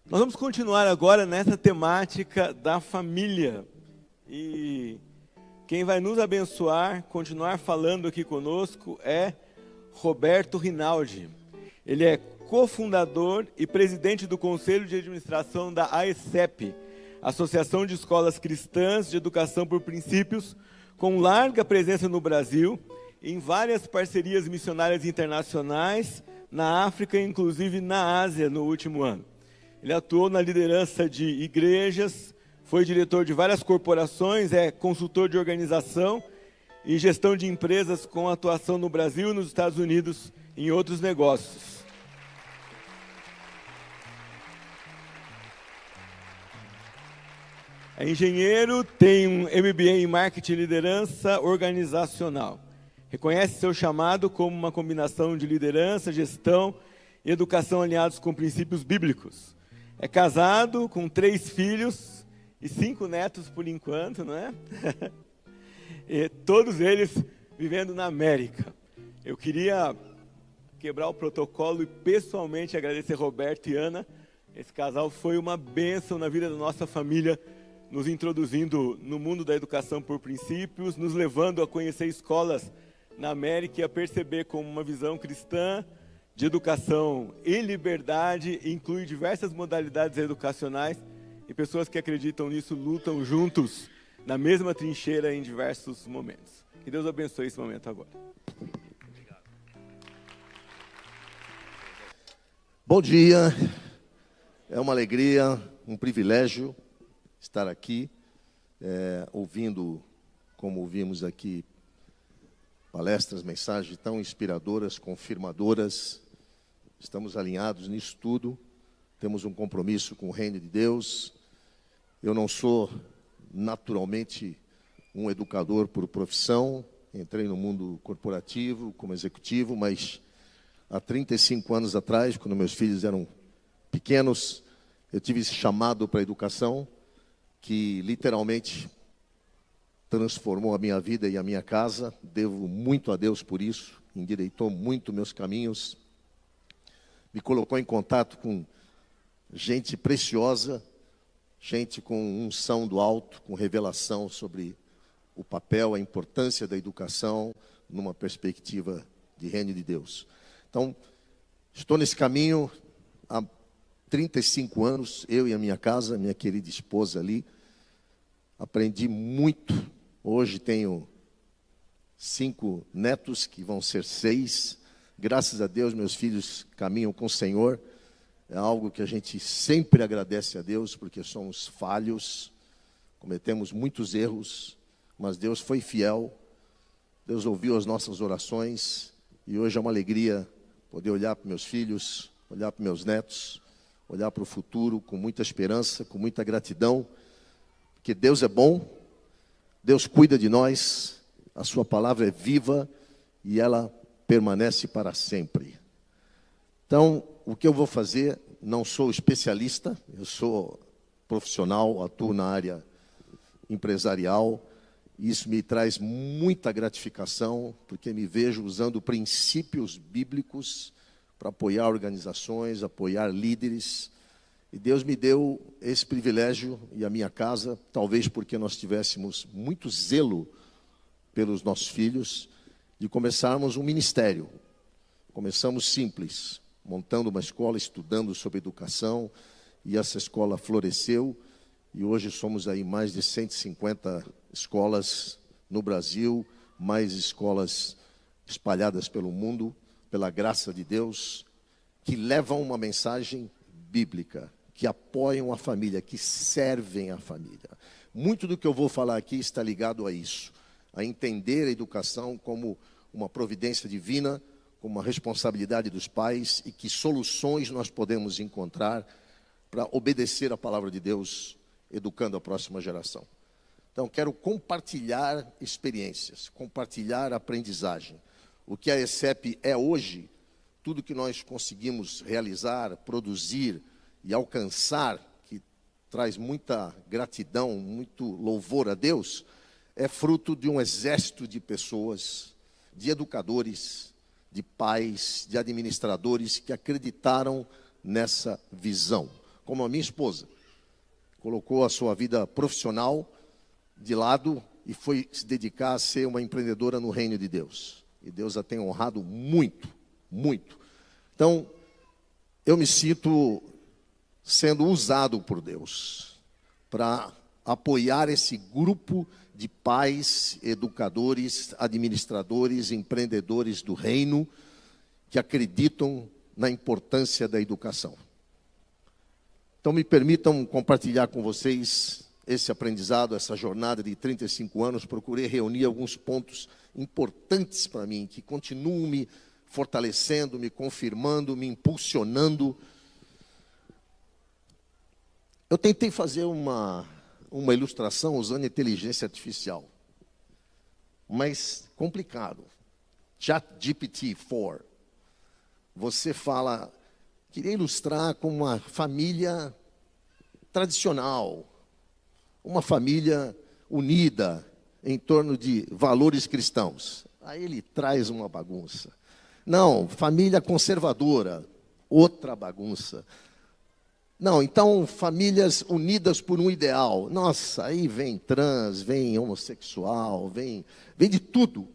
Nós vamos continuar agora nessa temática da família. E quem vai nos abençoar, continuar falando aqui conosco, é Roberto Rinaldi. Ele é cofundador e presidente do Conselho de Administração da AECEP, Associação de Escolas Cristãs de Educação por Princípios, com larga presença no Brasil, em várias parcerias missionárias internacionais, na África e inclusive na Ásia no último ano. Ele atuou na liderança de igrejas, foi diretor de várias corporações, é consultor de organização e gestão de empresas com atuação no Brasil, nos Estados Unidos e em outros negócios. É engenheiro, tem um MBA em Marketing e Liderança Organizacional. Reconhece seu chamado como uma combinação de liderança, gestão e educação alinhados com princípios bíblicos. É casado, com 3 filhos e 5 netos por enquanto, não é? E todos eles vivendo na América. Eu queria quebrar o protocolo e pessoalmente agradecer Roberto e Ana. Esse casal foi uma bênção na vida da nossa família, nos introduzindo no mundo da educação por princípios, nos levando a conhecer escolas na América e a perceber como uma visão cristã de educação e liberdade inclui diversas modalidades educacionais e pessoas que acreditam nisso lutam juntos na mesma trincheira em diversos momentos. Que Deus abençoe esse momento agora. Bom dia, é uma alegria, um privilégio estar aqui, ouvindo, como ouvimos aqui, palestras, mensagens tão inspiradoras, confirmadoras. Estamos alinhados nisso tudo, temos um compromisso com o reino de Deus. Eu não sou naturalmente um educador por profissão, entrei no mundo corporativo como executivo, mas há 35 anos atrás, quando meus filhos eram pequenos, eu tive esse chamado para a educação, que literalmente transformou a minha vida e a minha casa. Devo muito a Deus por isso, endireitou muito meus caminhos, me colocou em contato com gente preciosa, gente com unção do alto, com revelação sobre o papel, a importância da educação numa perspectiva de reino de Deus. Então, estou nesse caminho há 35 anos, eu e a minha casa, minha querida esposa ali, aprendi muito. Hoje tenho 5 netos, que vão ser 6. Graças a Deus, meus filhos caminham com o Senhor. É algo que a gente sempre agradece a Deus, porque somos falhos, cometemos muitos erros, mas Deus foi fiel. Deus ouviu as nossas orações, e hoje é uma alegria poder olhar para meus filhos, olhar para meus netos, olhar para o futuro com muita esperança, com muita gratidão, porque Deus é bom, Deus cuida de nós, a sua palavra é viva e ela permanece para sempre. Então, o que eu vou fazer, não sou especialista, eu sou profissional, atuo na área empresarial. Isso me traz muita gratificação, porque me vejo usando princípios bíblicos para apoiar organizações, apoiar líderes. E Deus me deu esse privilégio e a minha casa, talvez porque nós tivéssemos muito zelo pelos nossos filhos, de começarmos um ministério. Começamos simples, montando uma escola, estudando sobre educação, e essa escola floresceu, e hoje somos aí mais de 150 escolas no Brasil, mais escolas espalhadas pelo mundo, pela graça de Deus, que levam uma mensagem bíblica, que apoiam a família, que servem a família. Muito do que eu vou falar aqui está ligado a isso, a entender a educação como uma providência divina, como uma responsabilidade dos pais, e que soluções nós podemos encontrar para obedecer a palavra de Deus, educando a próxima geração. Então, quero compartilhar experiências, compartilhar aprendizagem. O que a AECEP é hoje, tudo que nós conseguimos realizar, produzir e alcançar, que traz muita gratidão, muito louvor a Deus, é fruto de um exército de pessoas, de educadores, de pais, de administradores que acreditaram nessa visão. como a minha esposa. Colocou a sua vida profissional de lado e foi se dedicar a ser uma empreendedora no reino de Deus. E Deus a tem honrado muito, muito. Então, eu me sinto sendo usado por Deus para apoiar esse grupo de pais, educadores, administradores, empreendedores do reino que acreditam na importância da educação. Então, me permitam compartilhar com vocês esse aprendizado, essa jornada de 35 anos. Procurei reunir alguns pontos importantes para mim, que continuam me fortalecendo, me confirmando, me impulsionando. Eu tentei fazer uma ilustração usando inteligência artificial, mas complicado. ChatGPT-4. Você fala, queria ilustrar com uma família tradicional, uma família unida em torno de valores cristãos. Aí ele traz uma bagunça. Não, família conservadora, outra bagunça. Não, então famílias unidas por um ideal. Nossa, aí vem trans, vem homossexual, vem de tudo.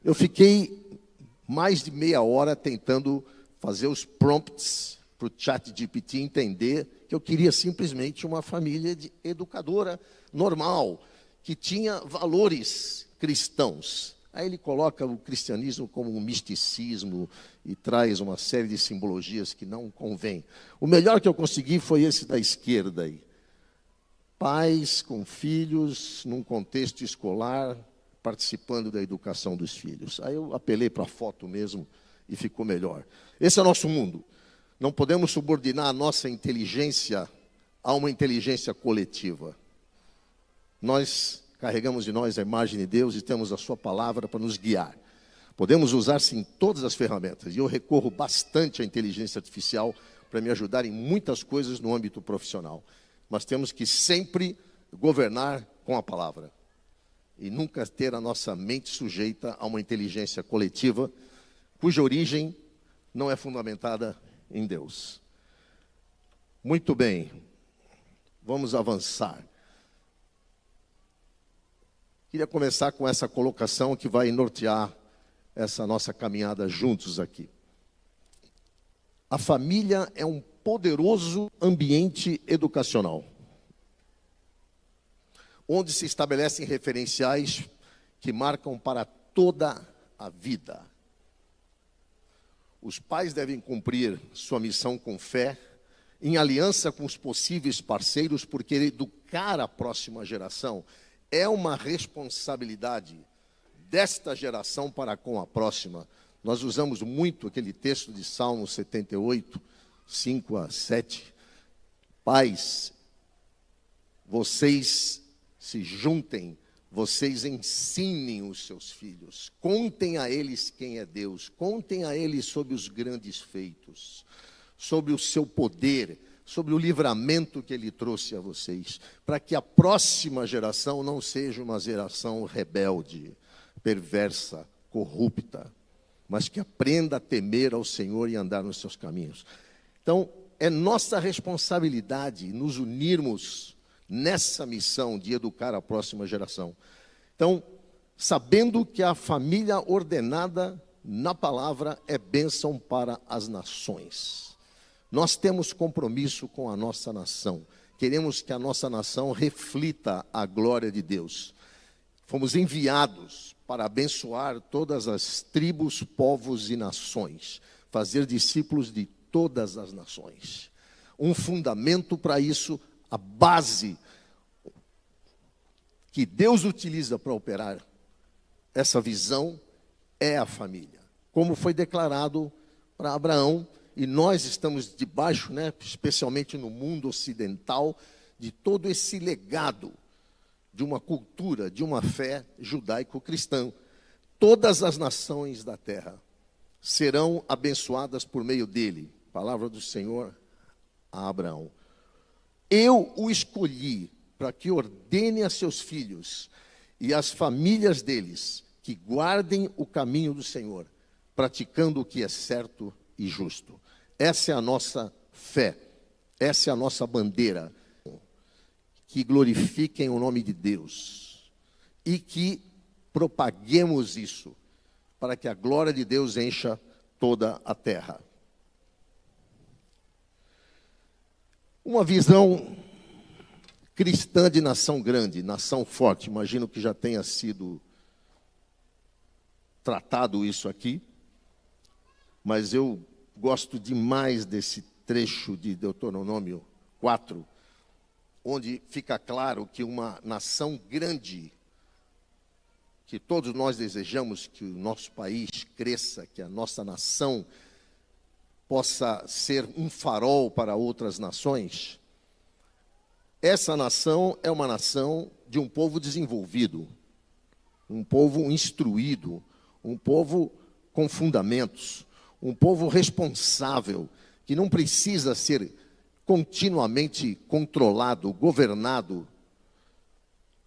Eu fiquei mais de meia hora tentando fazer os prompts para o ChatGPT entender que eu queria simplesmente uma família educadora normal, que tinha valores cristãos. Aí ele coloca o cristianismo como um misticismo e traz uma série de simbologias que não convém. O melhor que eu consegui foi esse da esquerda aí. Pais com filhos, num contexto escolar, participando da educação dos filhos. Aí eu apelei para a foto mesmo e ficou melhor. Esse é o nosso mundo. Não podemos subordinar a nossa inteligência a uma inteligência coletiva. Nós carregamos de nós a imagem de Deus e temos a sua palavra para nos guiar. Podemos usar, sim, todas as ferramentas. E eu recorro bastante à inteligência artificial para me ajudar em muitas coisas no âmbito profissional. Mas temos que sempre governar com a palavra. E nunca ter a nossa mente sujeita a uma inteligência coletiva, cuja origem não é fundamentada em Deus. Muito bem. Vamos avançar. Queria começar com essa colocação que vai nortear essa nossa caminhada juntos aqui. A família é um poderoso ambiente educacional, onde se estabelecem referenciais que marcam para toda a vida. Os pais devem cumprir sua missão com fé, em aliança com os possíveis parceiros, porque educar a próxima geração é uma responsabilidade desta geração para com a próxima. Nós usamos muito aquele texto de Salmo 78, 5 a 7. Pais, vocês se juntem, vocês ensinem os seus filhos, contem a eles quem é Deus, contem a eles sobre os grandes feitos, sobre o seu poder, sobre o livramento que Ele trouxe a vocês, para que a próxima geração não seja uma geração rebelde, perversa, corrupta, mas que aprenda a temer ao Senhor e andar nos seus caminhos. Então, é nossa responsabilidade nos unirmos nessa missão de educar a próxima geração. Então, sabendo que a família ordenada na palavra é bênção para as nações. Nós temos compromisso com a nossa nação. Queremos que a nossa nação reflita a glória de Deus. Fomos enviados para abençoar todas as tribos, povos e nações. Fazer discípulos de todas as nações. Um fundamento para isso, a base que Deus utiliza para operar essa visão é a família. Como foi declarado para Abraão, e nós estamos debaixo, especialmente no mundo ocidental, de todo esse legado de uma cultura, de uma fé judaico-cristã. Todas as nações da terra serão abençoadas por meio dele. Palavra do Senhor a Abraão. Eu o escolhi para que ordene a seus filhos e as famílias deles que guardem o caminho do Senhor, praticando o que é certo e justo. Essa é a nossa fé. Essa é a nossa bandeira. Que glorifiquem o nome de Deus e que propaguemos isso, para que a glória de Deus encha toda a terra. Uma visão cristã de nação grande, nação forte. Imagino que já tenha sido tratado isso aqui, mas eu gosto demais desse trecho de Deuteronômio 4, onde fica claro que uma nação grande, que todos nós desejamos que o nosso país cresça, que a nossa nação possa ser um farol para outras nações. Essa nação é uma nação de um povo desenvolvido, um povo instruído, um povo com fundamentos, um povo responsável, que não precisa ser continuamente controlado, governado.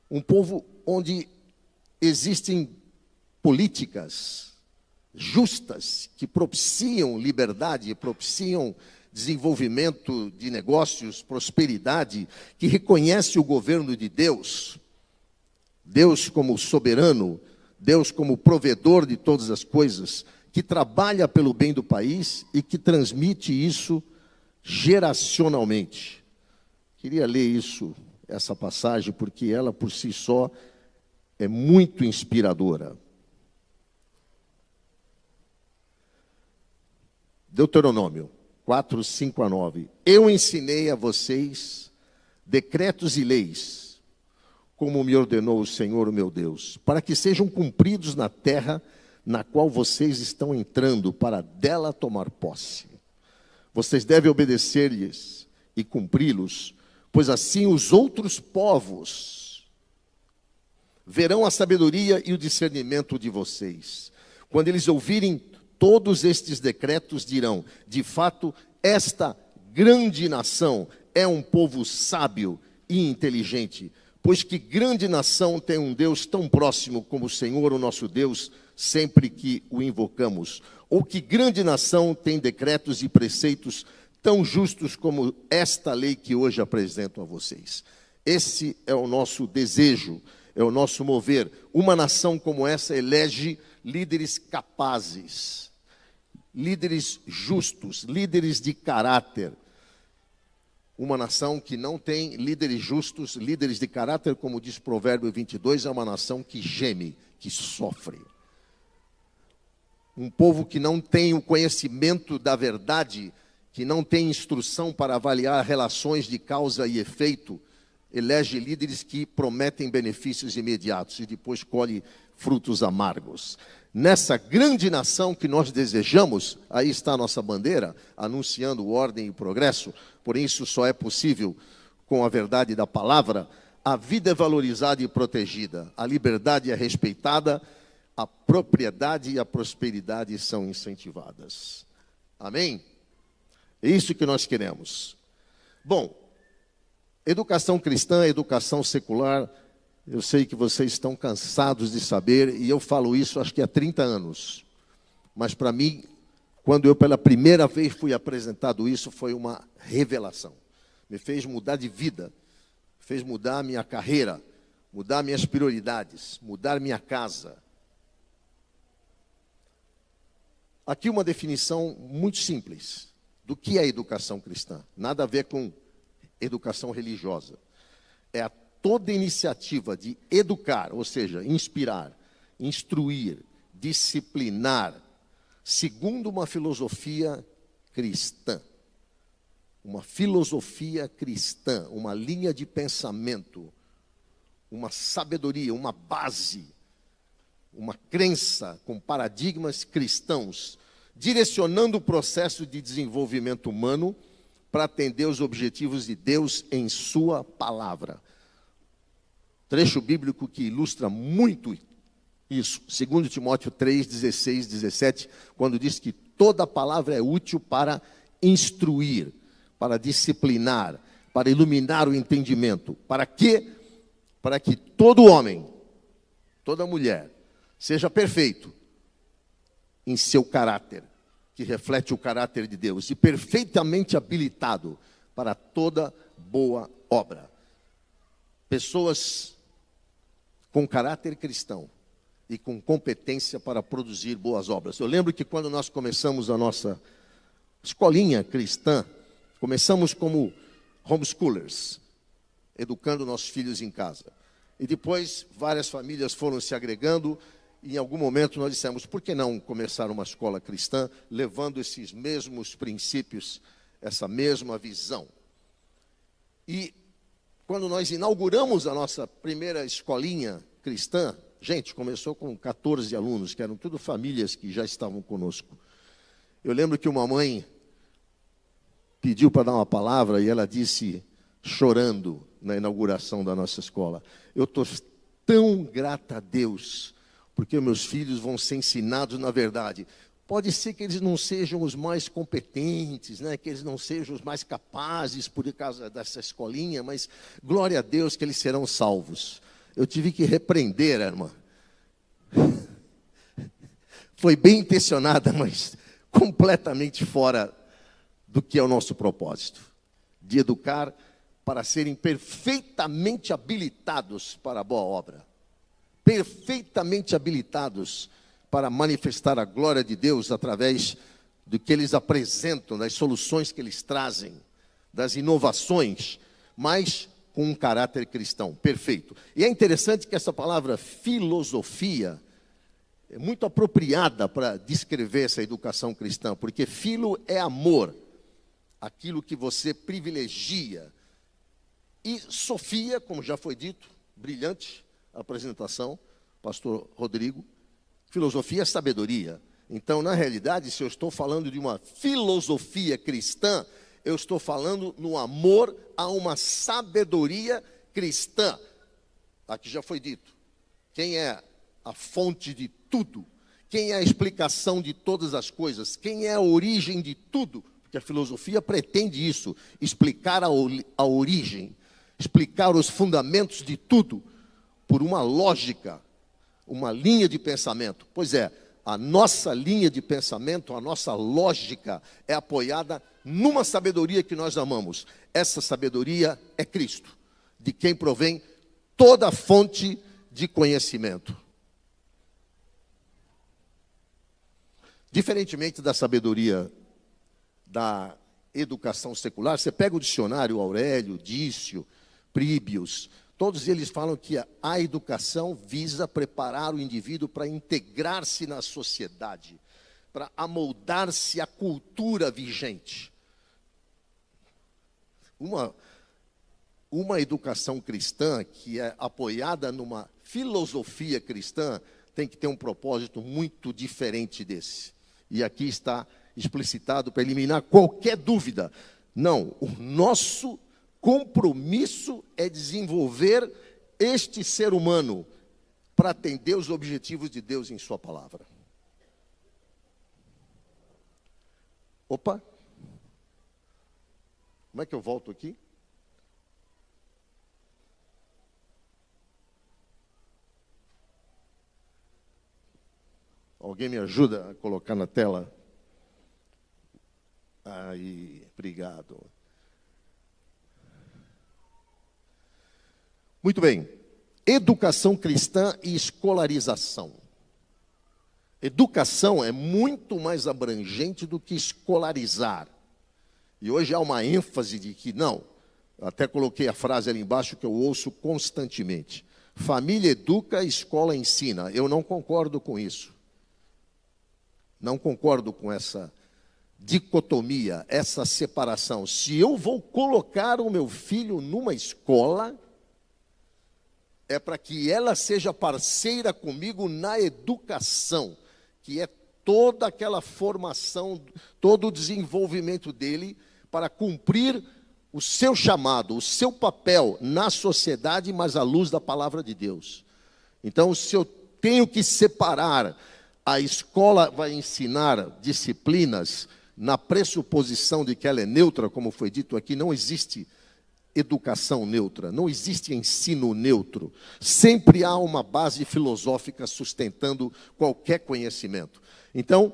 Um povo onde existem políticas justas que propiciam liberdade, propiciam desenvolvimento de negócios, prosperidade, que reconhece o governo de Deus, Deus como soberano, Deus como provedor de todas as coisas, que trabalha pelo bem do país e que transmite isso geracionalmente. Queria ler isso, essa passagem, porque ela por si só é muito inspiradora. Deuteronômio 4, 5 a 9. Eu ensinei a vocês decretos e leis, como me ordenou o Senhor, o meu Deus, para que sejam cumpridos na terra na qual vocês estão entrando, para dela tomar posse. Vocês devem obedecer-lhes e cumpri-los, pois assim os outros povos verão a sabedoria e o discernimento de vocês. Quando eles ouvirem todos estes decretos, dirão: de fato, esta grande nação é um povo sábio e inteligente, pois que grande nação tem um Deus tão próximo como o Senhor, o nosso Deus, sempre que o invocamos. Ou que grande nação tem decretos e preceitos tão justos como esta lei que hoje apresento a vocês. Esse é o nosso desejo, é o nosso mover. Uma nação como essa elege líderes capazes, líderes justos, líderes de caráter. Uma nação que não tem líderes justos, líderes de caráter, como diz Provérbio 22, é uma nação que geme, que sofre. Um povo que não tem o conhecimento da verdade, que não tem instrução para avaliar relações de causa e efeito, elege líderes que prometem benefícios imediatos e depois colhe frutos amargos. Nessa grande nação que nós desejamos, aí está a nossa bandeira, anunciando ordem e progresso, porém isso só é possível com a verdade da palavra. A vida é valorizada e protegida, a liberdade é respeitada, a propriedade e a prosperidade são incentivadas. Amém? É isso que nós queremos. Bom, educação cristã, educação secular, eu sei que vocês estão cansados de saber, e eu falo isso acho que há 30 anos. Mas para mim, quando eu pela primeira vez fui apresentado isso, foi uma revelação. Me fez mudar de vida, fez mudar minha carreira, mudar minhas prioridades, mudar minha casa. Aqui uma definição muito simples do que é educação cristã. Nada a ver com educação religiosa. É toda iniciativa de educar, ou seja, inspirar, instruir, disciplinar, segundo uma filosofia cristã. Uma filosofia cristã, uma linha de pensamento, uma sabedoria, uma base, uma crença com paradigmas cristãos, direcionando o processo de desenvolvimento humano para atender os objetivos de Deus em sua palavra. Trecho bíblico que ilustra muito isso. 2 Timóteo 3, 16, 17, quando diz que toda palavra é útil para instruir, para disciplinar, para iluminar o entendimento. Para quê? Para que todo homem, toda mulher, seja perfeito em seu caráter, que reflete o caráter de Deus, e perfeitamente habilitado para toda boa obra. Pessoas com caráter cristão e com competência para produzir boas obras. Eu lembro que quando nós começamos a nossa escolinha cristã, começamos como homeschoolers, educando nossos filhos em casa. E depois várias famílias foram se agregando, e em algum momento nós dissemos, por que não começar uma escola cristã, levando esses mesmos princípios, essa mesma visão? E quando nós inauguramos a nossa primeira escolinha cristã, gente, começou com 14 alunos, que eram tudo famílias que já estavam conosco. Eu lembro que uma mãe pediu para dar uma palavra e ela disse, chorando na inauguração da nossa escola, eu estou tão grata a Deus, porque meus filhos vão ser ensinados na verdade. Pode ser que eles não sejam os mais competentes, né? Que eles não sejam os mais capazes por causa dessa escolinha, mas glória a Deus que eles serão salvos. Eu tive que repreender a irmã. Foi bem intencionada, mas completamente fora do que é o nosso propósito, de educar para serem perfeitamente habilitados para a boa obra, perfeitamente habilitados para manifestar a glória de Deus através do que eles apresentam, das soluções que eles trazem, das inovações, mas com um caráter cristão, perfeito. E é interessante que essa palavra filosofia é muito apropriada para descrever essa educação cristã, porque filo é amor, aquilo que você privilegia. E Sofia, como já foi dito, brilhante a apresentação, pastor Rodrigo, filosofia é sabedoria. Então, na realidade, se eu estou falando de uma filosofia cristã, eu estou falando no amor a uma sabedoria cristã. Aqui já foi dito, quem é a fonte de tudo? Quem é a explicação de todas as coisas? Quem é a origem de tudo? Porque a filosofia pretende isso, explicar a origem, explicar os fundamentos de tudo, por uma lógica, uma linha de pensamento. Pois é, a nossa linha de pensamento, a nossa lógica é apoiada numa sabedoria que nós amamos. Essa sabedoria é Cristo, de quem provém toda a fonte de conhecimento. Diferentemente da sabedoria da educação secular, você pega o dicionário Aurélio, Dício, Príbios, todos eles falam que a educação visa preparar o indivíduo para integrar-se na sociedade, para amoldar-se à cultura vigente. Uma educação cristã que é apoiada numa filosofia cristã tem que ter um propósito muito diferente desse. E aqui está explicitado para eliminar qualquer dúvida. Não, o nosso compromisso é desenvolver este ser humano para atender os objetivos de Deus em sua palavra. Opa! Como é que eu volto aqui? Alguém me ajuda a colocar na tela? Aí, obrigado. Muito bem. Educação cristã e escolarização. Educação é muito mais abrangente do que escolarizar. E hoje há uma ênfase de que não. Até coloquei a frase ali embaixo que eu ouço constantemente. Família educa, escola ensina. Eu não concordo com isso. Não concordo com essa dicotomia, essa separação. Se eu vou colocar o meu filho numa escola, é para que ela seja parceira comigo na educação, que é toda aquela formação, todo o desenvolvimento dele para cumprir o seu chamado, o seu papel na sociedade, mas à luz da palavra de Deus. Então, se eu tenho que separar, a escola vai ensinar disciplinas na pressuposição de que ela é neutra, como foi dito aqui, não existe educação neutra, não existe ensino neutro. Sempre há uma base filosófica sustentando qualquer conhecimento. Então,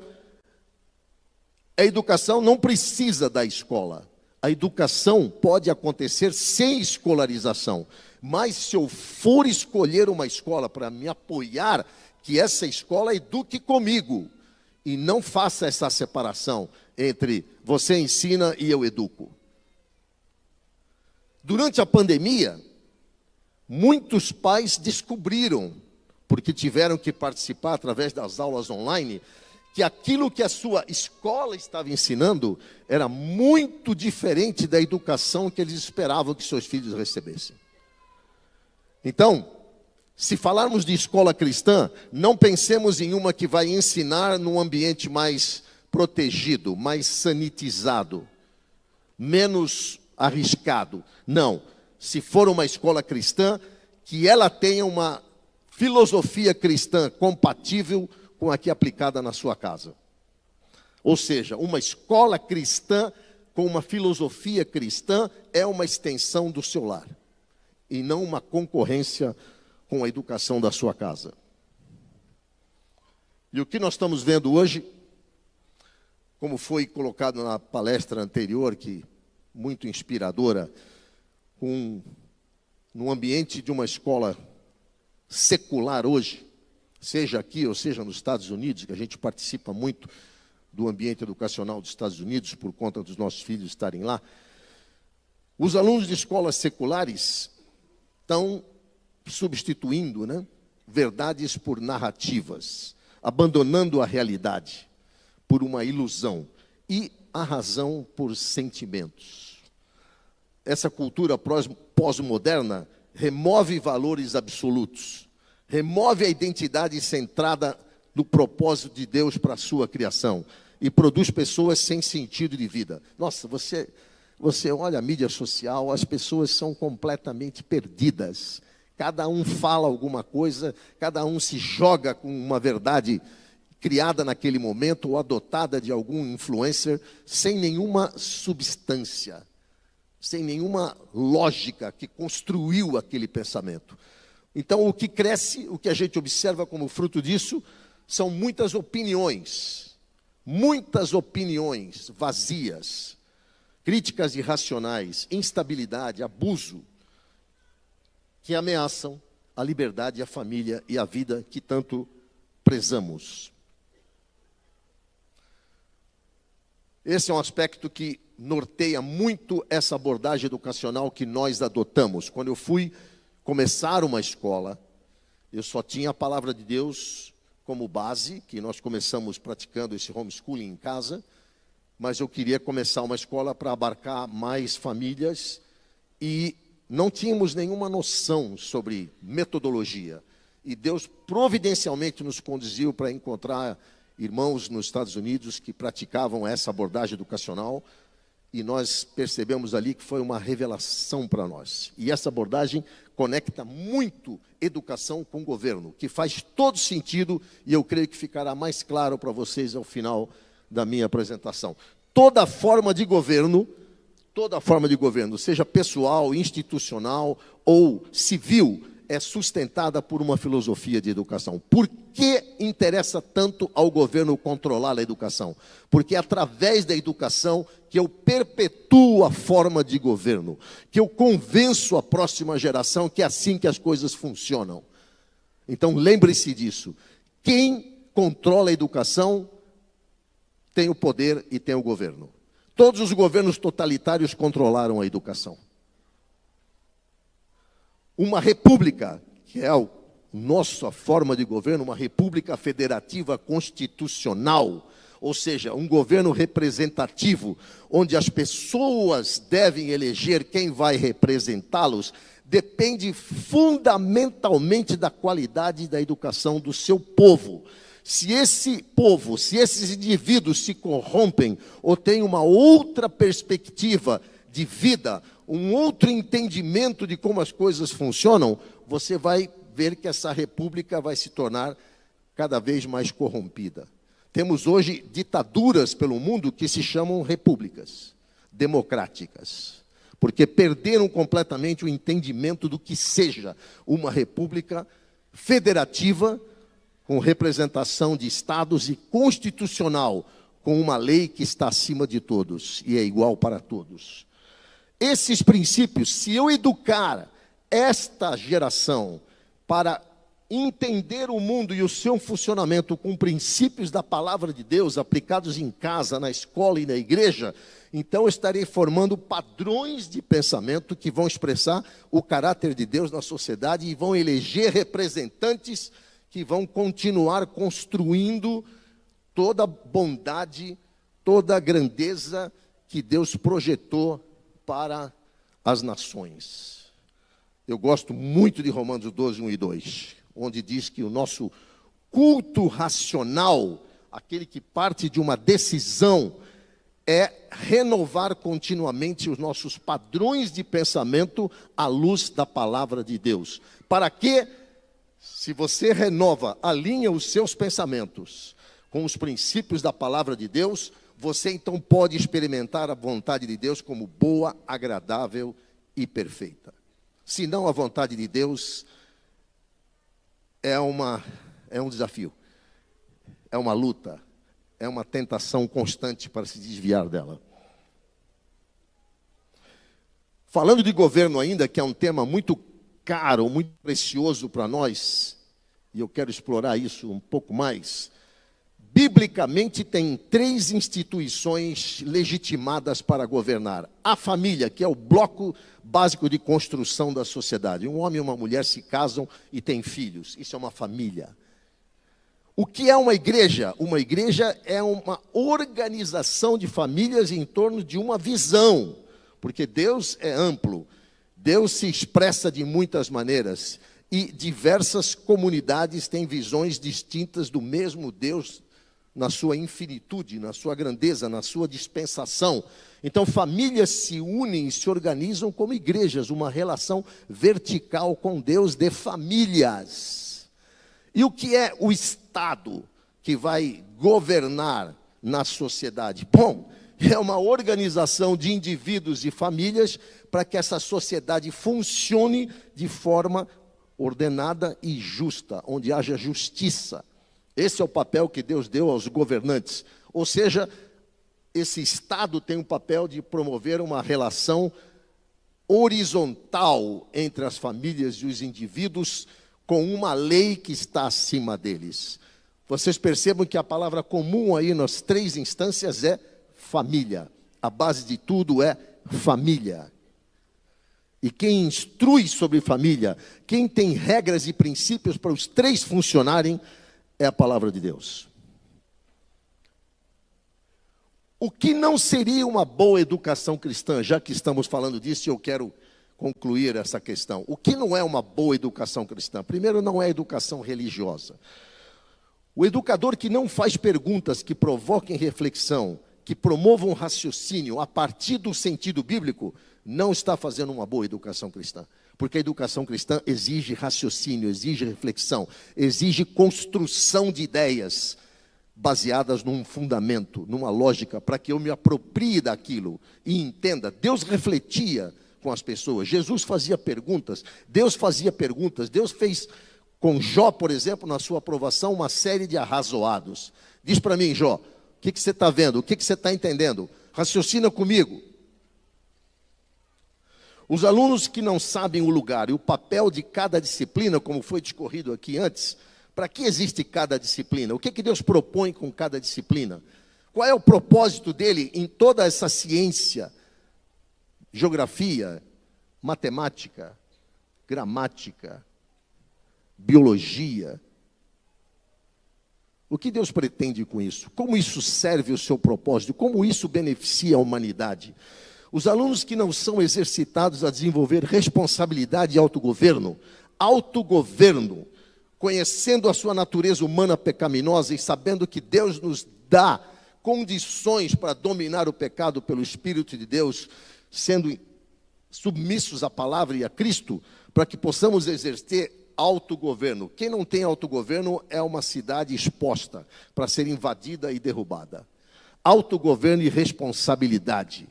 a educação não precisa da escola. A educação pode acontecer sem escolarização, mas se eu for escolher uma escola para me apoiar, que essa escola eduque comigo, e não faça essa separação entre você ensina e eu educo. Durante a pandemia, muitos pais descobriram, porque tiveram que participar através das aulas online, que aquilo que a sua escola estava ensinando era muito diferente da educação que eles esperavam que seus filhos recebessem. Então, se falarmos de escola cristã, não pensemos em uma que vai ensinar num ambiente mais protegido, mais sanitizado, menos arriscado. Não. Se for uma escola cristã, que ela tenha uma filosofia cristã compatível com a que é aplicada na sua casa. Ou seja, uma escola cristã com uma filosofia cristã é uma extensão do seu lar, e não uma concorrência com a educação da sua casa. E o que nós estamos vendo hoje, como foi colocado na palestra anterior, que muito inspiradora, no ambiente de uma escola secular hoje, seja aqui ou seja nos Estados Unidos, que a gente participa muito do ambiente educacional dos Estados Unidos, por conta dos nossos filhos estarem lá, os alunos de escolas seculares estão substituindo, verdades por narrativas, abandonando a realidade por uma ilusão e a razão por sentimentos. Essa cultura pós-moderna remove valores absolutos, remove a identidade centrada no propósito de Deus para a sua criação e produz pessoas sem sentido de vida. Nossa, você olha a mídia social, as pessoas são completamente perdidas. Cada um fala alguma coisa, cada um se joga com uma verdade criada naquele momento ou adotada de algum influencer, sem nenhuma substância, sem nenhuma lógica que construiu aquele pensamento. Então, o que cresce, o que a gente observa como fruto disso, são muitas opiniões vazias, críticas irracionais, instabilidade, abuso, que ameaçam a liberdade, a família e a vida que tanto prezamos. Esse é um aspecto que norteia muito essa abordagem educacional que nós adotamos. Quando eu fui começar uma escola, eu só tinha a palavra de Deus como base, que nós começamos praticando esse homeschooling em casa, mas eu queria começar uma escola para abarcar mais famílias e não tínhamos nenhuma noção sobre metodologia. E Deus providencialmente nos conduziu para encontrar irmãos nos Estados Unidos que praticavam essa abordagem educacional, e nós percebemos ali que foi uma revelação para nós. E essa abordagem conecta muito educação com governo, que faz todo sentido, e eu creio que ficará mais claro para vocês ao final da minha apresentação. Toda forma de governo, seja pessoal, institucional ou civil, é sustentada por uma filosofia de educação. Por que interessa tanto ao governo controlar a educação? Porque é através da educação que eu perpetuo a forma de governo, que eu convenço a próxima geração que é assim que as coisas funcionam. Então lembre-se disso. Quem controla a educação tem o poder e tem o governo. Todos os governos totalitários controlaram a educação. Uma república, que é a nossa forma de governo, uma república federativa constitucional, ou seja, um governo representativo, onde as pessoas devem eleger quem vai representá-los, depende fundamentalmente da qualidade da educação do seu povo. Se esse povo, se esses indivíduos se corrompem ou têm uma outra perspectiva de vida, um outro entendimento de como as coisas funcionam, você vai ver que essa república vai se tornar cada vez mais corrompida. Temos hoje ditaduras pelo mundo que se chamam repúblicas democráticas, porque perderam completamente o entendimento do que seja uma república federativa, com representação de estados, e constitucional, com uma lei que está acima de todos e é igual para todos. Esses princípios, se eu educar esta geração para entender o mundo e o seu funcionamento com princípios da palavra de Deus aplicados em casa, na escola e na igreja, então eu estarei formando padrões de pensamento que vão expressar o caráter de Deus na sociedade e vão eleger representantes que vão continuar construindo toda a bondade, toda a grandeza que Deus projetou para as nações. Eu gosto muito de Romanos 12, 1 e 2, onde diz que o nosso culto racional, aquele que parte de uma decisão, é renovar continuamente os nossos padrões de pensamento à luz da palavra de Deus. Para que, se você renova, alinha os seus pensamentos com os princípios da palavra de Deus, você então pode experimentar a vontade de Deus como boa, agradável e perfeita. Se não, a vontade de Deus é um desafio, é uma luta, é uma tentação constante para se desviar dela. Falando de governo ainda, que é um tema muito caro, muito precioso para nós, e eu quero explorar isso um pouco mais. Biblicamente, tem 3 instituições legitimadas para governar. A família, que é o bloco básico de construção da sociedade. Um homem e uma mulher se casam e têm filhos. Isso é uma família. O que é uma igreja? Uma igreja é uma organização de famílias em torno de uma visão. Porque Deus é amplo. Deus se expressa de muitas maneiras. E diversas comunidades têm visões distintas do mesmo Deus, na sua infinitude, na sua grandeza, na sua dispensação. Então, famílias se unem, se organizam como igrejas, uma relação vertical com Deus de famílias. E o que é o Estado que vai governar na sociedade? Bom, é uma organização de indivíduos e famílias para que essa sociedade funcione de forma ordenada e justa, onde haja justiça. Esse é o papel que Deus deu aos governantes. Ou seja, esse Estado tem o papel de promover uma relação horizontal entre as famílias e os indivíduos, com uma lei que está acima deles. Vocês percebam que a palavra comum aí nas 3 instâncias é família. A base de tudo é família. E quem instrui sobre família, quem tem regras e princípios para os 3 funcionarem, é a palavra de Deus. O que não seria uma boa educação cristã, já que estamos falando disso, e eu quero concluir essa questão. O que não é uma boa educação cristã? Primeiro, não é educação religiosa. O educador que não faz perguntas que provoquem reflexão, que promovam raciocínio a partir do sentido bíblico, não está fazendo uma boa educação cristã. Porque a educação cristã exige raciocínio, exige reflexão, exige construção de ideias baseadas num fundamento, numa lógica, para que eu me aproprie daquilo e entenda. Deus refletia com as pessoas, Jesus fazia perguntas, Deus fez com Jó, por exemplo, na sua aprovação, uma série de arrazoados. Diz para mim, Jó, o que você está vendo? O que você está entendendo? Raciocina comigo. Os alunos que não sabem o lugar e o papel de cada disciplina, como foi discorrido aqui antes, para que existe cada disciplina? O que Deus propõe com cada disciplina? Qual é o propósito dele em toda essa ciência? Geografia, matemática, gramática, biologia. O que Deus pretende com isso? Como isso serve o seu propósito? Como isso beneficia a humanidade? Os alunos que não são exercitados a desenvolver responsabilidade e autogoverno, conhecendo a sua natureza humana pecaminosa e sabendo que Deus nos dá condições para dominar o pecado pelo Espírito de Deus, sendo submissos à palavra e a Cristo, para que possamos exercer autogoverno. Quem não tem autogoverno é uma cidade exposta para ser invadida e derrubada. Autogoverno e responsabilidade.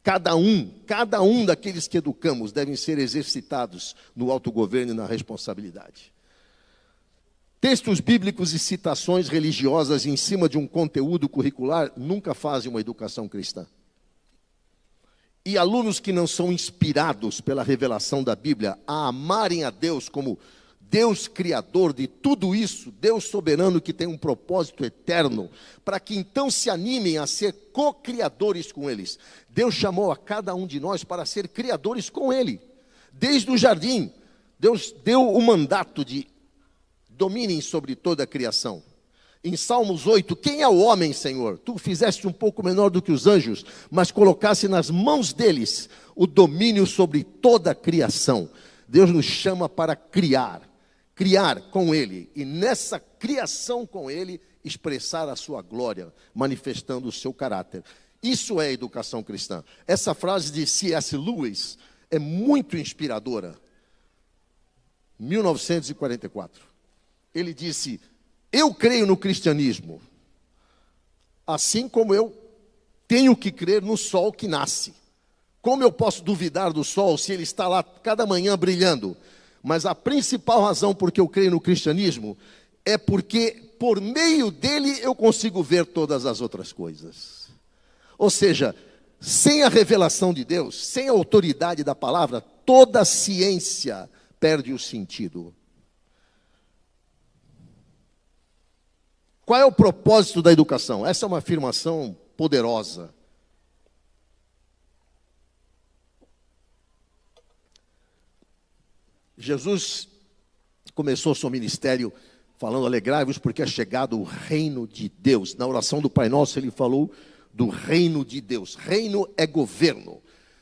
Cada um daqueles que educamos devem ser exercitados no autogoverno e na responsabilidade. Textos bíblicos e citações religiosas em cima de um conteúdo curricular nunca fazem uma educação cristã. e alunos que não são inspirados pela revelação da Bíblia a amarem a Deus como Deus criador de tudo isso, Deus soberano que tem um propósito eterno, para que então se animem a ser co-criadores com eles. Deus chamou a cada um de nós para ser criadores com Ele. Desde o jardim, Deus deu o mandato de dominem sobre toda a criação. Em Salmos 8, quem é o homem, Senhor? Tu fizeste um pouco menor do que os anjos, mas colocaste nas mãos deles o domínio sobre toda a criação. Deus nos chama para criar com Ele, e nessa criação com Ele, expressar a sua glória, manifestando o seu caráter. Isso é educação cristã. Essa frase de C.S. Lewis é muito inspiradora. 1944. Ele disse: eu creio no cristianismo, assim como eu tenho que crer no sol que nasce. Como eu posso duvidar do sol se ele está lá cada manhã brilhando? Mas a principal razão por que eu creio no cristianismo é porque por meio dele eu consigo ver todas as outras coisas. Ou seja, sem a revelação de Deus, sem a autoridade da palavra, toda a ciência perde o sentido. Qual é o propósito da educação? Essa é uma afirmação poderosa. Jesus começou seu ministério falando: alegrai-vos porque é chegado o reino de Deus. Na oração do Pai Nosso ele falou do reino de Deus. Reino é governo.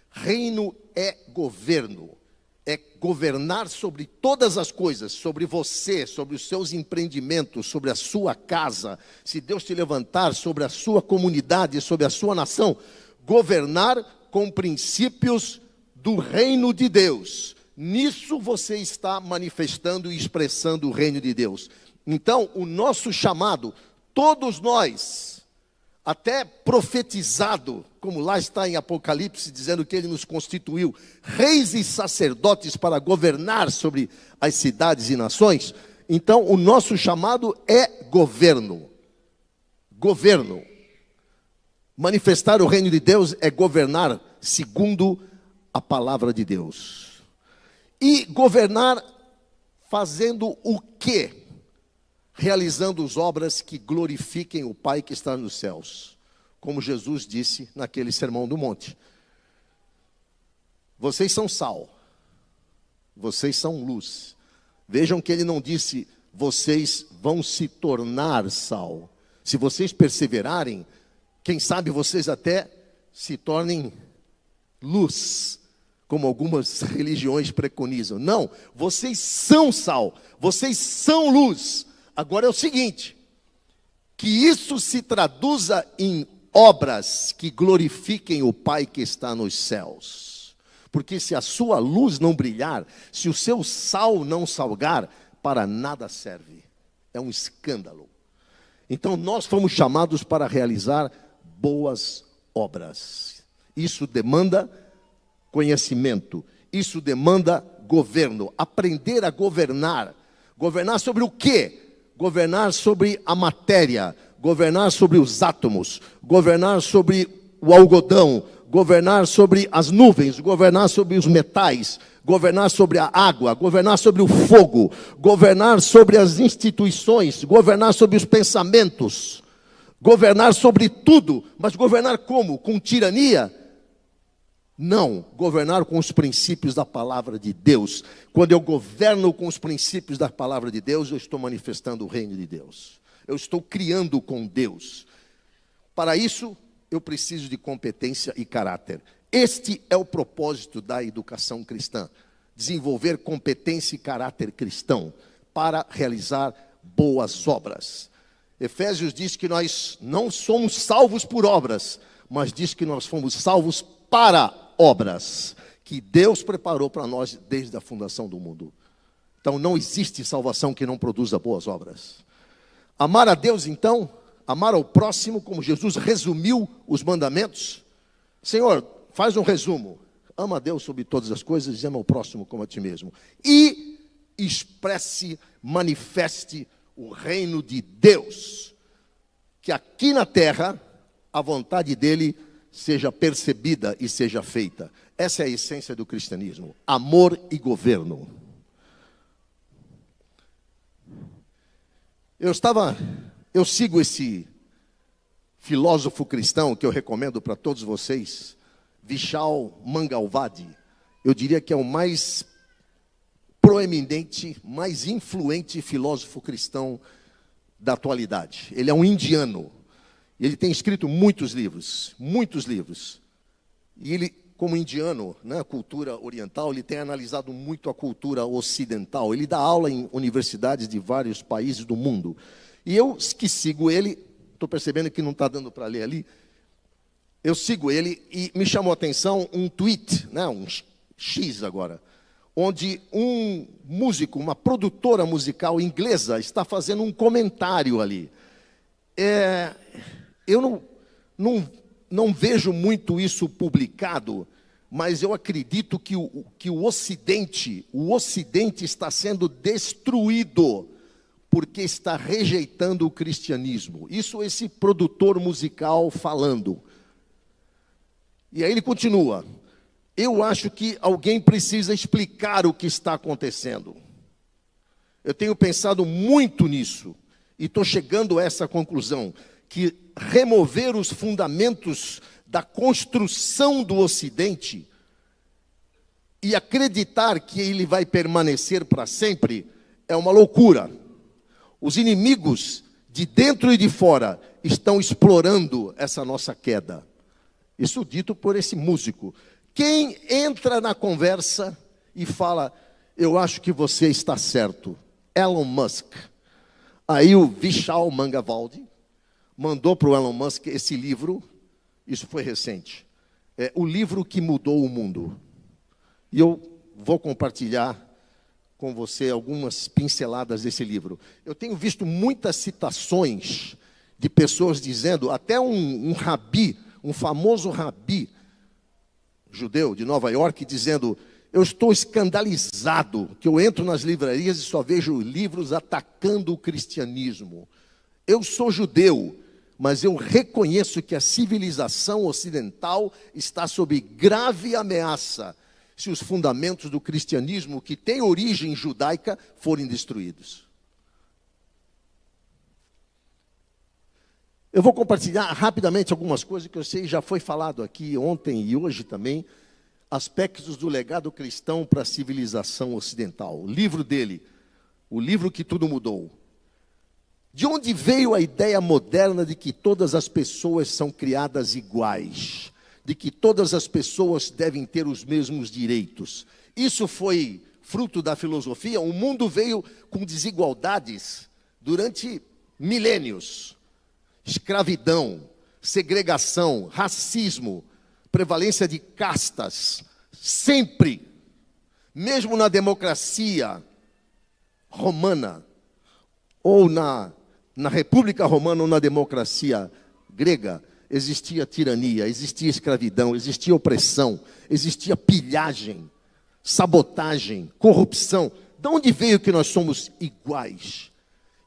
Reino é governo. É governar sobre todas as coisas, sobre você, sobre os seus empreendimentos, sobre a sua casa. Se Deus te levantar, sobre a sua comunidade, sobre a sua nação. Governar com princípios do reino de Deus. Nisso você está manifestando e expressando o reino de Deus. Então, o nosso chamado, todos nós, até profetizado, como lá está em Apocalipse, dizendo que Ele nos constituiu reis e sacerdotes para governar sobre as cidades e nações. Então, o nosso chamado é governo. Governo. Manifestar o reino de Deus é governar segundo a palavra de Deus. E governar fazendo o quê? Realizando as obras que glorifiquem o Pai que está nos céus. Como Jesus disse naquele sermão do monte. Vocês são sal. Vocês são luz. Vejam que ele não disse, vocês vão se tornar sal. Se vocês perseverarem, quem sabe vocês até se tornem luz, como algumas religiões preconizam. Não, vocês são sal, vocês são luz. Agora é o seguinte, que isso se traduza em obras que glorifiquem o Pai que está nos céus. Porque se a sua luz não brilhar, se o seu sal não salgar, para nada serve. É um escândalo. Então nós fomos chamados para realizar boas obras. Isso demanda conhecimento, isso demanda governo, aprender a governar. Governar sobre o quê? Governar sobre a matéria, governar sobre os átomos, governar sobre o algodão, governar sobre as nuvens, governar sobre os metais, governar sobre a água, governar sobre o fogo, governar sobre as instituições, governar sobre os pensamentos, governar sobre tudo. Mas governar como? Com tirania? Não, governar com os princípios da palavra de Deus. Quando eu governo com os princípios da palavra de Deus, eu estou manifestando o reino de Deus. Eu estou criando com Deus. Para isso, eu preciso de competência e caráter. Este é o propósito da educação cristã. Desenvolver competência e caráter cristão para realizar boas obras. Efésios diz que nós não somos salvos por obras, mas diz que nós fomos salvos para obras que Deus preparou para nós desde a fundação do mundo. Então não existe salvação que não produza boas obras. Amar a Deus então, amar ao próximo, como Jesus resumiu os mandamentos. Senhor, faz um resumo. Ama a Deus sobre todas as coisas e ama o próximo como a ti mesmo. E expresse, manifeste o reino de Deus. Que aqui na terra, a vontade dele seja percebida e seja feita. Essa é a essência do cristianismo: amor e governo. Eu sigo esse filósofo cristão que eu recomendo para todos vocês, Vishal Mangalwadi. Eu diria que é o mais proeminente, mais influente filósofo cristão da atualidade. Ele é um indiano. Ele tem escrito muitos livros. E ele, como indiano, né, cultura oriental, ele tem analisado muito a cultura ocidental. Ele dá aula em universidades de vários países do mundo. E eu que sigo ele, estou percebendo que não está dando para ler ali, eu sigo ele e me chamou a atenção um tweet, né, um X agora, onde um músico, uma produtora musical inglesa está fazendo um comentário ali. Eu não vejo muito isso publicado, mas eu acredito que o Ocidente está sendo destruído porque está rejeitando o cristianismo. Isso esse produtor musical falando. E aí ele continua: eu acho que alguém precisa explicar o que está acontecendo. Eu tenho pensado muito nisso e estou chegando a essa conclusão, que remover os fundamentos da construção do Ocidente e acreditar que ele vai permanecer para sempre é uma loucura. Os inimigos de dentro e de fora estão explorando essa nossa queda. Isso dito por esse músico. Quem entra na conversa e fala: eu acho que você está certo? Elon Musk. Aí o Vishal Mangalwadi mandou para o Elon Musk esse livro, isso foi recente, o livro que mudou o mundo. E eu vou compartilhar com você algumas pinceladas desse livro. Eu tenho visto muitas citações de pessoas dizendo, até um rabi, um famoso rabi judeu de Nova York, dizendo: eu estou escandalizado que eu entro nas livrarias e só vejo livros atacando o cristianismo. Eu sou judeu, mas eu reconheço que a civilização ocidental está sob grave ameaça se os fundamentos do cristianismo, que tem origem judaica, forem destruídos. Eu vou compartilhar rapidamente algumas coisas que eu sei já foi falado aqui ontem e hoje também, aspectos do legado cristão para a civilização ocidental. O livro dele, o livro que tudo mudou. De onde veio a ideia moderna de que todas as pessoas são criadas iguais? De que todas as pessoas devem ter os mesmos direitos? Isso foi fruto da filosofia. O mundo veio com desigualdades durante milênios. Escravidão, segregação, racismo, prevalência de castas. Sempre, mesmo na democracia romana, ou na República Romana ou na democracia grega, existia tirania, existia escravidão, existia opressão, existia pilhagem, sabotagem, corrupção. De onde veio que nós somos iguais?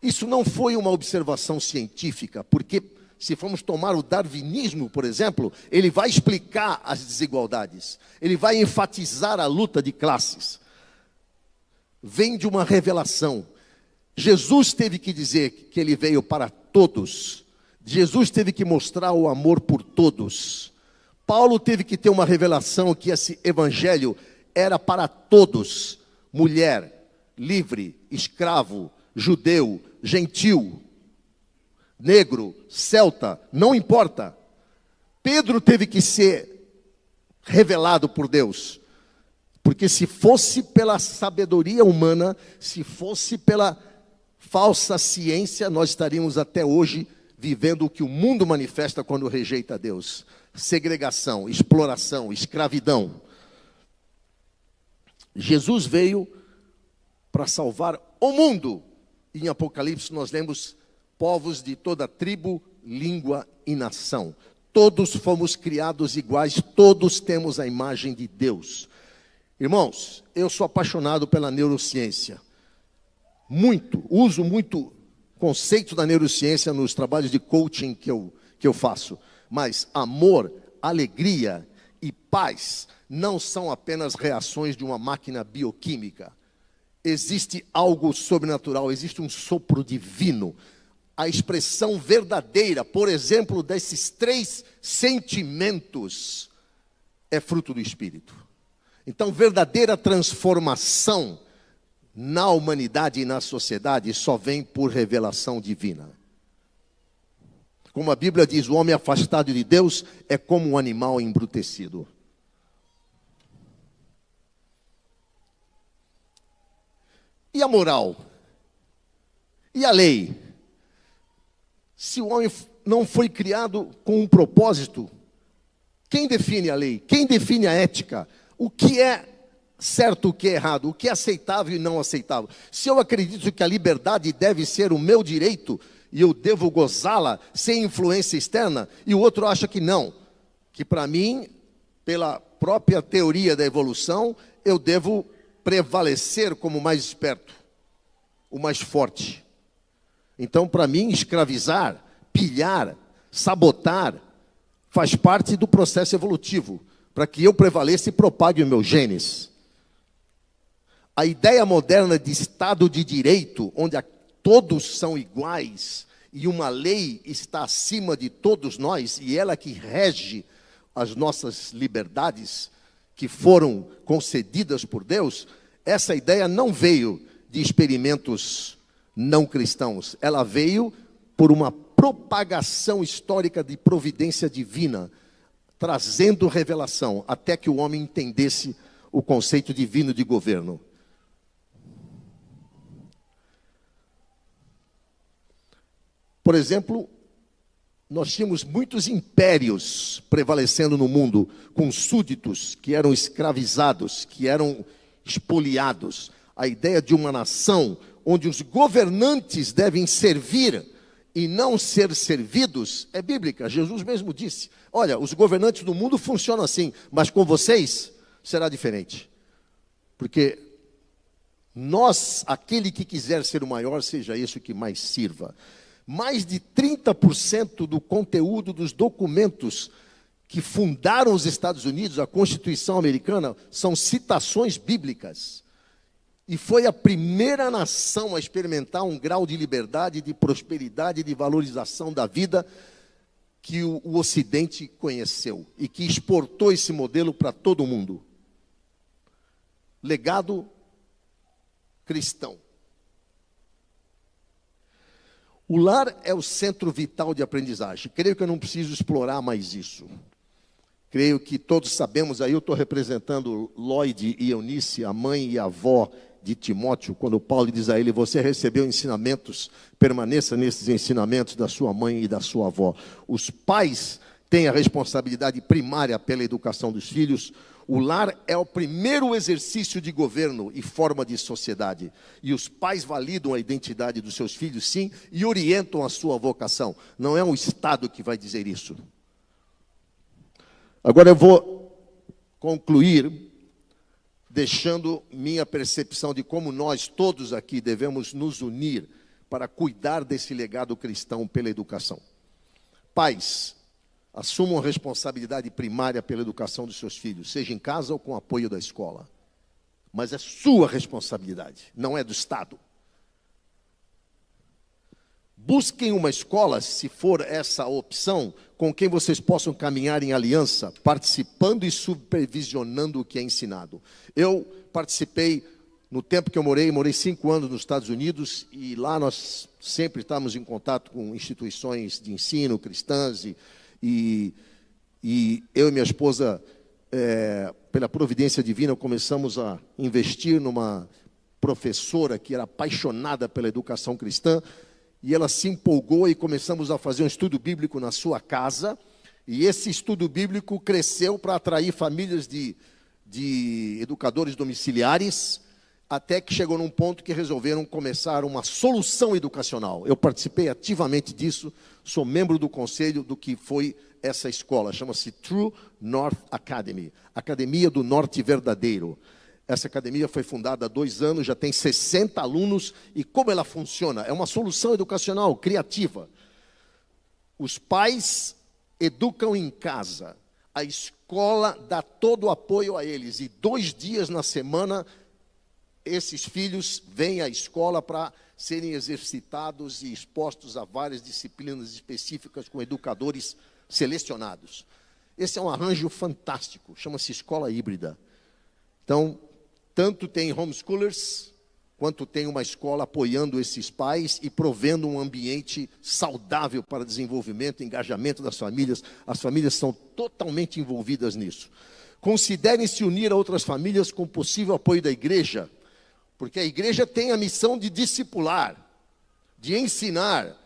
Isso não foi uma observação científica, porque se formos tomar o darwinismo, por exemplo, ele vai explicar as desigualdades, ele vai enfatizar a luta de classes. Vem de uma revelação. Jesus teve que dizer que ele veio para todos. Jesus teve que mostrar o amor por todos. Paulo teve que ter uma revelação que esse evangelho era para todos. Mulher, livre, escravo, judeu, gentil, negro, celta, não importa. Pedro teve que ser revelado por Deus. Porque se fosse pela sabedoria humana, se fosse pela falsa ciência, nós estaríamos até hoje vivendo o que o mundo manifesta quando rejeita Deus. Segregação, exploração, escravidão. Jesus veio para salvar o mundo. Em Apocalipse nós lemos povos de toda tribo, língua e nação. Todos fomos criados iguais, todos temos a imagem de Deus. Irmãos, eu sou apaixonado pela neurociência. Uso muito conceito da neurociência nos trabalhos de coaching que eu faço. Mas amor, alegria e paz não são apenas reações de uma máquina bioquímica. Existe algo sobrenatural, existe um sopro divino. A expressão verdadeira, por exemplo, desses 3 sentimentos é fruto do Espírito. Então, verdadeira transformação na humanidade e na sociedade só vem por revelação divina. Como a Bíblia diz, o homem afastado de Deus é como um animal embrutecido. E a moral? E a lei? Se o homem não foi criado com um propósito, quem define a lei? Quem define a ética? O que é certo, o que é errado? O que é aceitável e não aceitável? Se eu acredito que a liberdade deve ser o meu direito e eu devo gozá-la sem influência externa, e o outro acha que não, que para mim, pela própria teoria da evolução, eu devo prevalecer como o mais esperto, o mais forte. Então, para mim, escravizar, pilhar, sabotar, faz parte do processo evolutivo, para que eu prevaleça e propague os meus genes. A ideia moderna de Estado de Direito, onde todos são iguais e uma lei está acima de todos nós, e ela que rege as nossas liberdades que foram concedidas por Deus, essa ideia não veio de experimentos não cristãos, ela veio por uma propagação histórica de providência divina, trazendo revelação, até que o homem entendesse o conceito divino de governo. Por exemplo, nós tínhamos muitos impérios prevalecendo no mundo, com súditos que eram escravizados, que eram expoliados. A ideia de uma nação onde os governantes devem servir e não ser servidos é bíblica. Jesus mesmo disse, olha, os governantes do mundo funcionam assim, mas com vocês será diferente. Porque nós, aquele que quiser ser o maior, seja esse o que mais sirva. Mais de 30% do conteúdo dos documentos que fundaram os Estados Unidos, a Constituição Americana, são citações bíblicas. E foi a primeira nação a experimentar um grau de liberdade, de prosperidade, de valorização da vida que o Ocidente conheceu e que exportou esse modelo para todo o mundo. Legado cristão. O lar é o centro vital de aprendizagem. Creio que eu não preciso explorar mais isso. Creio que todos sabemos, aí eu estou representando Lloyd e Eunice, a mãe e a avó de Timóteo, quando Paulo diz a ele, você recebeu ensinamentos, permaneça nesses ensinamentos da sua mãe e da sua avó. Os pais têm a responsabilidade primária pela educação dos filhos. O lar é o primeiro exercício de governo e forma de sociedade. E os pais validam a identidade dos seus filhos, sim, e orientam a sua vocação. Não é o Estado que vai dizer isso. Agora eu vou concluir deixando minha percepção de como nós todos aqui devemos nos unir para cuidar desse legado cristão pela educação. Pais, assumam a responsabilidade primária pela educação dos seus filhos, seja em casa ou com apoio da escola. Mas é sua responsabilidade, não é do Estado. Busquem uma escola, se for essa a opção, com quem vocês possam caminhar em aliança, participando e supervisionando o que é ensinado. Eu participei, no tempo que eu morei 5 anos nos Estados Unidos, e lá nós sempre estávamos em contato com instituições de ensino cristãs, e eu e minha esposa, pela providência divina, começamos a investir numa professora que era apaixonada pela educação cristã, e ela se empolgou e começamos a fazer um estudo bíblico na sua casa, e esse estudo bíblico cresceu para atrair famílias de educadores domiciliares, até que chegou num ponto que resolveram começar uma solução educacional. Eu participei ativamente disso, sou membro do conselho do que foi essa escola, chama-se True North Academy, Academia do Norte Verdadeiro. Essa academia foi fundada há 2 anos, já tem 60 alunos, e como ela funciona? É uma solução educacional criativa. Os pais educam em casa, A escola dá todo o apoio a eles. E 2 dias na semana, esses filhos vêm à escola para serem exercitados e expostos a várias disciplinas específicas com educadores selecionados. Esse é um arranjo fantástico, chama-se escola híbrida. Então, tanto tem homeschoolers, quanto tem uma escola apoiando esses pais e provendo um ambiente saudável para desenvolvimento e engajamento das famílias. As famílias são totalmente envolvidas nisso. Considerem se unir a outras famílias com possível apoio da igreja, porque a igreja tem a missão de discipular, de ensinar,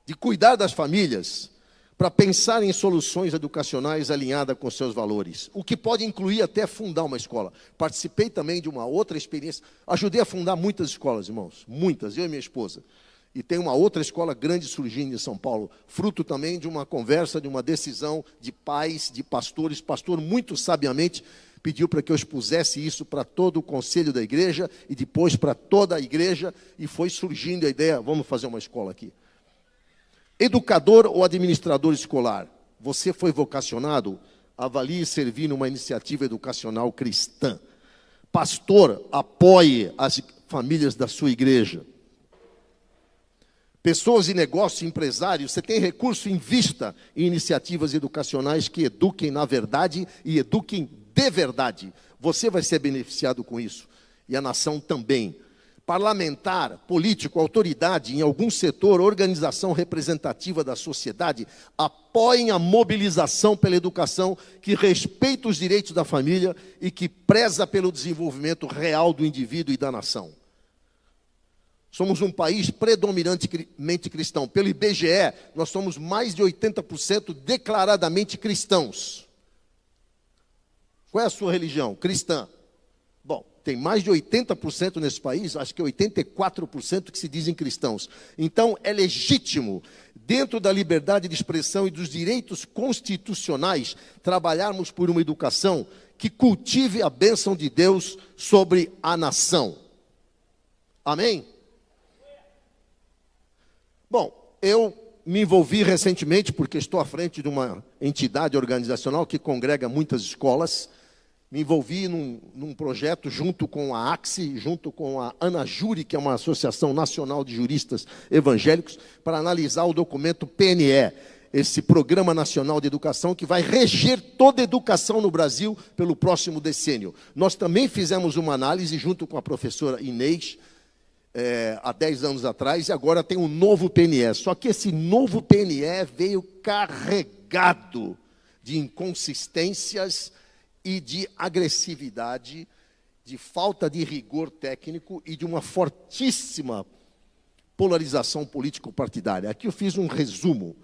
de cuidar das famílias, para pensar em soluções educacionais alinhadas com seus valores, o que pode incluir até fundar uma escola. Participei também de uma outra experiência, ajudei a fundar muitas escolas, irmãos, muitas, eu e minha esposa. E tem uma outra escola grande surgindo em São Paulo, fruto também de uma conversa, de uma decisão de pais, de pastores. Pastor muito sabiamente pediu para que eu expusesse isso para todo o conselho da igreja e depois para toda a igreja, e foi surgindo a ideia, vamos fazer uma escola aqui. Educador ou administrador escolar, você foi vocacionado? Avalie servir numa iniciativa educacional cristã. Pastor, apoie as famílias da sua igreja. Pessoas de negócio, empresários, você tem recurso, invista em iniciativas educacionais que eduquem na verdade e eduquem de verdade. Você vai ser beneficiado com isso, e a nação também. Parlamentar, político, autoridade em algum setor, organização representativa da sociedade, apoiem a mobilização pela educação que respeita os direitos da família e que preza pelo desenvolvimento real do indivíduo e da nação. Somos um país predominantemente cristão. Pelo IBGE, nós somos mais de 80% declaradamente cristãos. Qual é a sua religião? Cristã. Bom, tem mais de 80% nesse país, acho que 84% que se dizem cristãos. Então, é legítimo, dentro da liberdade de expressão e dos direitos constitucionais, trabalharmos por uma educação que cultive a bênção de Deus sobre a nação. Amém? Bom, eu me envolvi recentemente, porque estou à frente de uma entidade organizacional que congrega muitas escolas. Me envolvi num projeto junto com a AXE, junto com a ANAJURI, que é uma Associação Nacional de Juristas Evangélicos, para analisar o documento PNE, esse Programa Nacional de Educação, que vai reger toda a educação no Brasil pelo próximo decênio. Nós também fizemos uma análise junto com a professora Inês, há 10 anos atrás, e agora tem um novo PNE. Só que esse novo PNE veio carregado de inconsistências e de agressividade, de falta de rigor técnico e de uma fortíssima polarização político-partidária. Aqui eu fiz um resumo,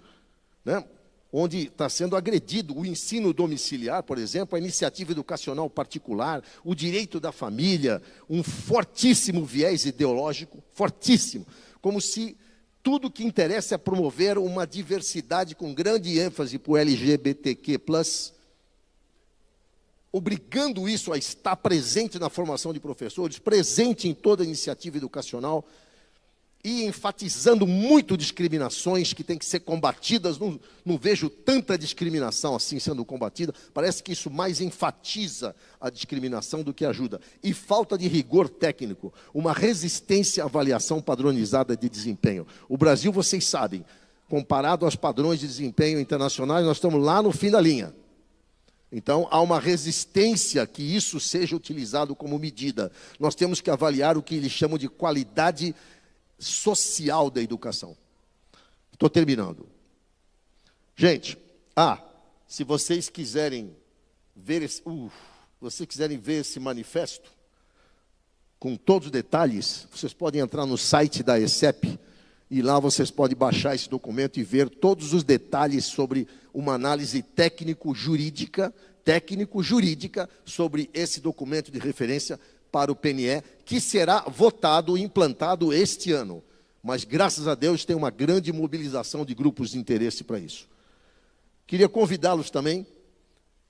né, onde está sendo agredido o ensino domiciliar, por exemplo, a iniciativa educacional particular, o direito da família, um fortíssimo viés ideológico, fortíssimo, como se tudo que interessa é promover uma diversidade com grande ênfase para o LGBTQ+, obrigando isso a estar presente na formação de professores, presente em toda a iniciativa educacional, e enfatizando muito discriminações que têm que ser combatidas. Não vejo tanta discriminação assim sendo combatida, parece que isso mais enfatiza a discriminação do que ajuda. E falta de rigor técnico, uma resistência à avaliação padronizada de desempenho. O Brasil, vocês sabem, comparado aos padrões de desempenho internacionais, nós estamos lá no fim da linha. Então, há uma resistência que isso seja utilizado como medida. Nós temos que avaliar o que eles chamam de qualidade social da educação. Estou terminando. Gente, se vocês quiserem ver esse manifesto, com todos os detalhes, vocês podem entrar no site da ESEP, e lá vocês podem baixar esse documento e ver todos os detalhes sobre uma análise técnico-jurídica sobre esse documento de referência para o PNE, que será votado e implantado este ano. Mas, graças a Deus, tem uma grande mobilização de grupos de interesse para isso. Queria convidá-los também.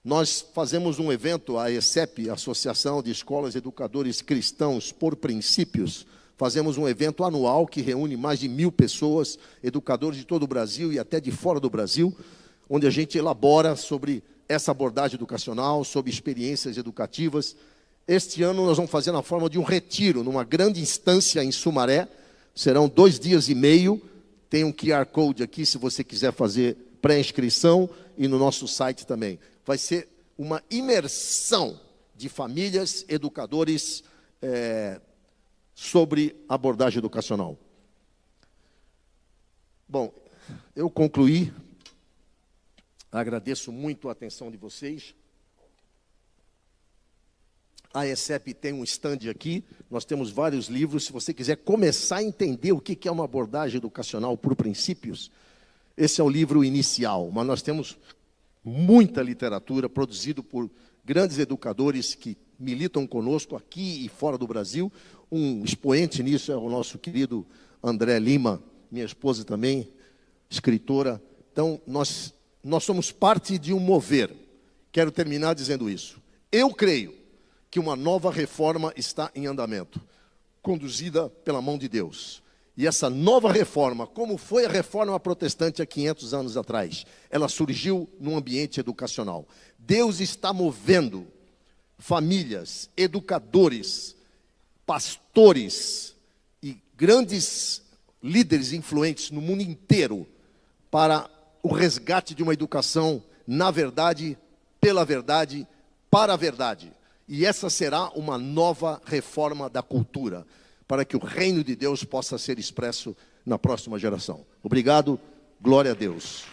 Nós fazemos um evento, a ESEP, Associação de Escolas Educadores Cristãos por Princípios. Fazemos um evento anual que reúne mais de 1.000 pessoas, educadores de todo o Brasil e até de fora do Brasil, onde a gente elabora sobre essa abordagem educacional, sobre experiências educativas. Este ano nós vamos fazer na forma de um retiro, numa grande instância em Sumaré. Serão 2 dias e meio. Tem um QR Code aqui, se você quiser fazer pré-inscrição, e no nosso site também. Vai ser uma imersão de famílias, educadores, sobre abordagem educacional. Bom, eu concluí. Agradeço muito a atenção de vocês. A ESEP tem um stand aqui, nós temos vários livros. Se você quiser começar a entender o que é uma abordagem educacional por princípios, esse é o livro inicial. Mas nós temos muita literatura produzida por grandes educadores que militam conosco aqui e fora do Brasil. Um expoente nisso é o nosso querido André Lima, minha esposa também, escritora. Então, nós somos parte de um mover. Quero terminar dizendo isso. Eu creio que uma nova reforma está em andamento, conduzida pela mão de Deus. E essa nova reforma, como foi a reforma protestante há 500 anos atrás, ela surgiu num ambiente educacional. Deus está movendo famílias, educadores, pastores e grandes líderes influentes no mundo inteiro para o resgate de uma educação na verdade, pela verdade, para a verdade. E essa será uma nova reforma da cultura, para que o reino de Deus possa ser expresso na próxima geração. Obrigado, glória a Deus.